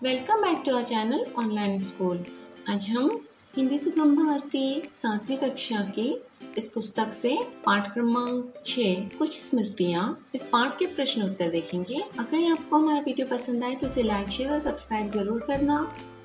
Welcome back to our channel online school. आज हम हिंदी से ब्रह्म भारती 7वीं कक्षा की इस पुस्तक से पाठ क्रमांक 6 कुछ स्मृतियाँ इस पाठ के प्रश्न उत्तर देखेंगे। अगर आपको हमारा वीडियो पसंद आए तो इसे लाइक, शेयर और सब्सक्राइब जरूर करना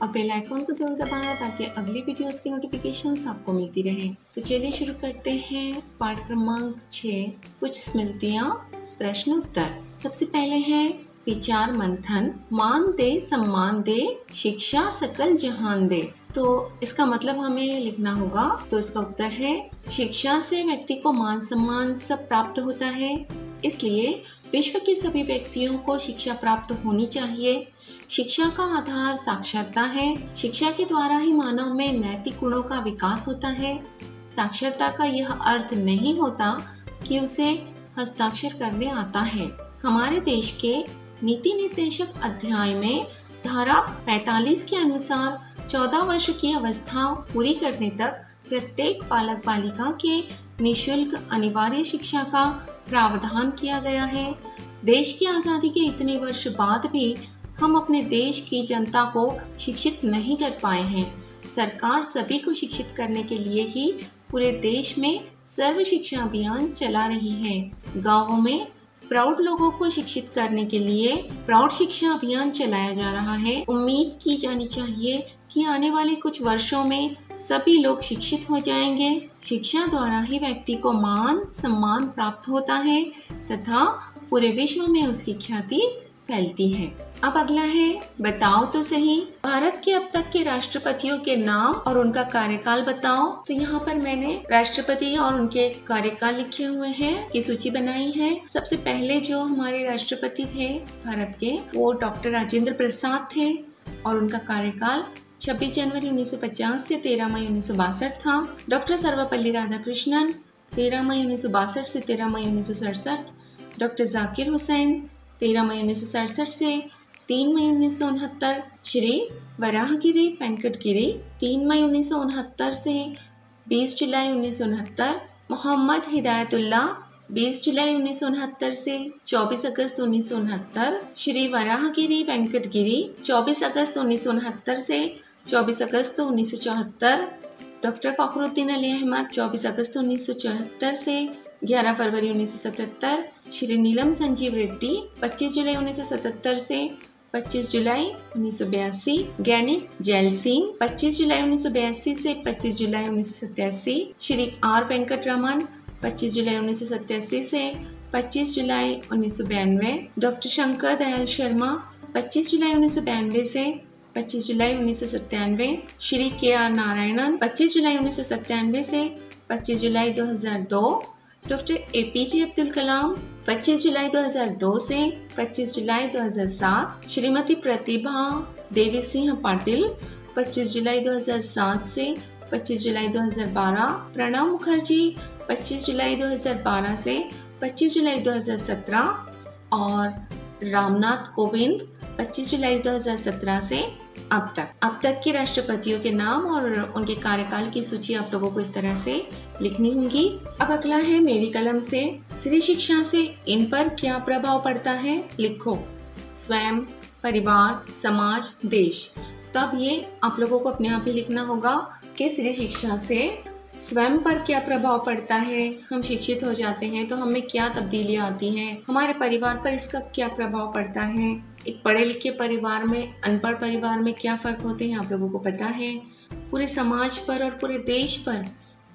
और बेल आइकॉन को जरूर दबाना ताकि अगली वीडियोस की नोटिफिकेशंस आपको मिलती रहे। तो चलिए शुरू करते हैं पाठ क्रमांक 6 कुछ स्मृतियाँ प्रश्न उत्तर। सबसे पहले है विचार मंथन। मान दे सम्मान दे, शिक्षा सकल जहान दे। तो इसका मतलब हमें लिखना होगा। तो इसका उत्तर है शिक्षा से व्यक्ति को मान सम्मान सब प्राप्त होता है, इसलिए विश्व के सभी व्यक्तियों को शिक्षा प्राप्त होनी चाहिए। शिक्षा का आधार साक्षरता है। शिक्षा के द्वारा ही मानव में नैतिक गुणों का विकास होता है। साक्षरता का यह अर्थ नहीं होता कि उसे हस्ताक्षर करने आता है। हमारे देश के नीति निर्देशक अध्याय में धारा 45 के अनुसार 14 वर्ष की अवस्था पूरी करने तक प्रत्येक बालक बालिका के निःशुल्क अनिवार्य शिक्षा का प्रावधान किया गया है। देश की आज़ादी के इतने वर्ष बाद भी हम अपने देश की जनता को शिक्षित नहीं कर पाए हैं। सरकार सभी को शिक्षित करने के लिए ही पूरे देश में सर्व शिक्षा अभियान चला रही है। गाँवों में प्रौढ़ लोगों को शिक्षित करने के लिए प्रौढ़ शिक्षा अभियान चलाया जा रहा है। उम्मीद की जानी चाहिए कि आने वाले कुछ वर्षों में सभी लोग शिक्षित हो जाएंगे। शिक्षा द्वारा ही व्यक्ति को मान सम्मान प्राप्त होता है तथा पूरे विश्व में उसकी ख्याति फैलती है। अब अगला है बताओ तो सही। भारत के अब तक के राष्ट्रपतियों के नाम और उनका कार्यकाल बताओ। तो यहाँ पर मैंने राष्ट्रपति और उनके कार्यकाल लिखे हुए हैं की सूची बनाई है। सबसे पहले जो हमारे राष्ट्रपति थे भारत के वो डॉक्टर राजेंद्र प्रसाद थे और उनका कार्यकाल 26 जनवरी 1950 से 13 मई 1962 था। डॉक्टर सर्वपल्ली राधाकृष्णन 13 मई 1962 से 13 मई 1967। डॉक्टर जाकिर हुसैन 13 मई 1967 से 3 मई 1969। श्री वराहगिरी वेंकटगिरी 3 मई 1969 से 20 जुलाई 1969। मोहम्मद हिदायतुल्लाह 20 जुलाई 1969 से 24 अगस्त 1969। श्री वराहगिरी वेंकटगिरी 24 अगस्त 1969 से 24 अगस्त 1974। डॉक्टर फखरुद्दीन अली अहमद 24 अगस्त 1974 से 11 फरवरी 1977। श्री नीलम संजीव रेड्डी 25 जुलाई 1977 से 25 जुलाई 1982। ज्ञानिक जैल सिंह 25 जुलाई 1982 से 25 जुलाई 1987। श्री आर वेंकटरमन 25 जुलाई 1987 से 25 जुलाई 1992। डॉक्टर शंकर दयाल शर्मा 25 जुलाई 1992 से 25 जुलाई 1997। श्री के आर नारायणन 25 जुलाई 1997 से 25 जुलाई 2002। डॉक्टर APJ अब्दुल कलाम 25 जुलाई 2002 से 25 जुलाई 2007। श्रीमती प्रतिभा देवी सिंह पाटिल 25 जुलाई 2007 से 25 जुलाई 2012। प्रणब मुखर्जी 25 जुलाई 2012 से 25 जुलाई 2017 और रामनाथ कोविंद 25 जुलाई 2017 से अब तक के राष्ट्रपतियों के नाम और उनके कार्यकाल की सूची आप लोगों को इस तरह से लिखनी होगी। अब अगला है मेरी कलम से। स्त्री शिक्षा से इन पर क्या प्रभाव पड़ता है लिखो। स्वयं, परिवार, समाज, देश। तो अब ये आप लोगों को अपने आप ही लिखना होगा कि स्त्री शिक्षा से स्वयं पर क्या प्रभाव पड़ता है। हम शिक्षित हो जाते हैं तो हमें क्या तब्दीलियाँ आती हैं, हमारे परिवार पर इसका क्या प्रभाव पड़ता है, एक पढ़े लिखे परिवार में अनपढ़ परिवार में क्या फ़र्क होते हैं आप लोगों को पता है, पूरे समाज पर और पूरे देश पर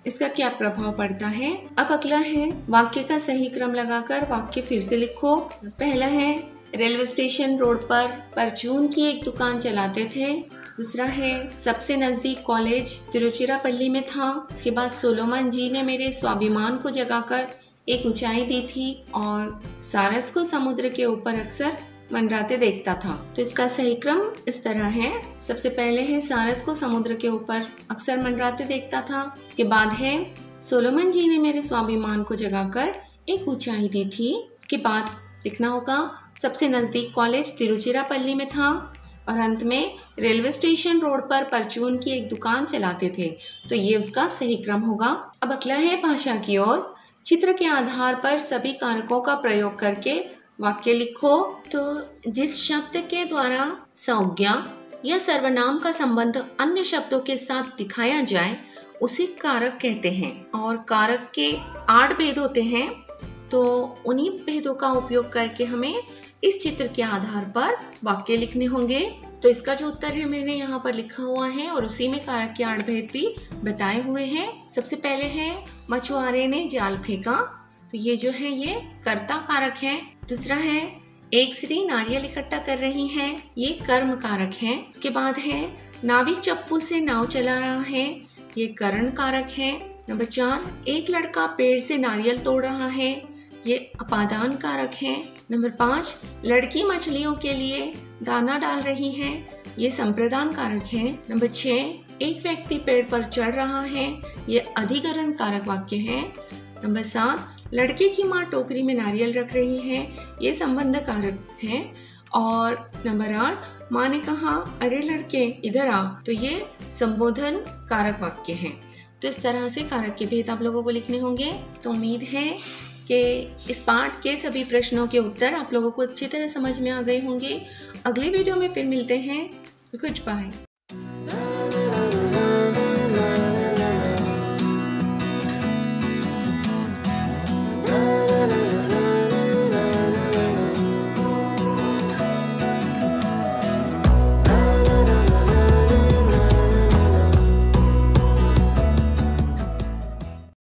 इसका क्या प्रभाव पड़ता है। अब अगला है वाक्य का सही क्रम लगाकर वाक्य फिर से लिखो। पहला है रेलवे स्टेशन रोड पर परचून की एक दुकान चलाते थे। दूसरा है सबसे नज़दीक कॉलेज तिरुचिरापल्ली में था। उसके बाद सोलोमन जी ने मेरे स्वाभिमान को जगाकर एक ऊंचाई दी थी और सारस को समुद्र के ऊपर अक्सर मंडराते देखता था। तो इसका सही क्रम इस तरह है। सबसे पहले है सारस को समुद्र के ऊपर अक्सर मंडराते देखता था। उसके बाद है सोलोमन जी ने मेरे स्वाभिमान को जगाकर एक ऊंचाई दी थी। उसके बाद लिखना होगा सबसे नज़दीक कॉलेज तिरुचिरापल्ली में था और अंत में रेलवे स्टेशन रोड पर परचून की एक दुकान चलाते थे। तो ये उसका सही क्रम होगा। अब अगला है भाषा की ओर। चित्र के आधार पर सभी कारकों का प्रयोग करके वाक्य लिखो। तो जिस शब्द के द्वारा संज्ञा या सर्वनाम का संबंध अन्य शब्दों के साथ दिखाया जाए उसे कारक कहते हैं। और कारक के 8 भेद होते हैं, तो उन्हीं भेदों का उपयोग करके हमें इस चित्र के आधार पर वाक्य लिखने होंगे। तो इसका जो उत्तर है मैंने यहाँ पर लिखा हुआ है और उसी में कारक के 8 भेद भी बताए हुए हैं। सबसे पहले है मछुआरे ने जाल फेंका, तो ये जो है ये कर्ता कारक है। दूसरा है एक स्त्री नारियल इकट्ठा कर रही है, ये कर्म कारक है। उसके बाद है नाविक चप्पू से नाव चला रहा है, ये करण कारक है। नंबर 4 एक लड़का पेड़ से नारियल तोड़ रहा है, ये अपादान कारक है। नंबर 5 लड़की मछलियों के लिए दाना डाल रही है, ये संप्रदान कारक है। नंबर 6 एक व्यक्ति पेड़ पर चढ़ रहा है, ये अधिकरण कारक वाक्य है। नंबर 7 लड़के की माँ टोकरी में नारियल रख रही है, ये संबंध कारक है। और नंबर 8 माँ ने कहा अरे लड़के इधर आओ, तो ये संबोधन कारक वाक्य है। तो इस तरह से कारक के भेद आप लोगों को लिखने होंगे। तो उम्मीद है कि इस पाठ के सभी प्रश्नों के उत्तर आप लोगों को अच्छी तरह समझ में आ गए होंगे। अगले वीडियो में फिर मिलते हैं। Good bye.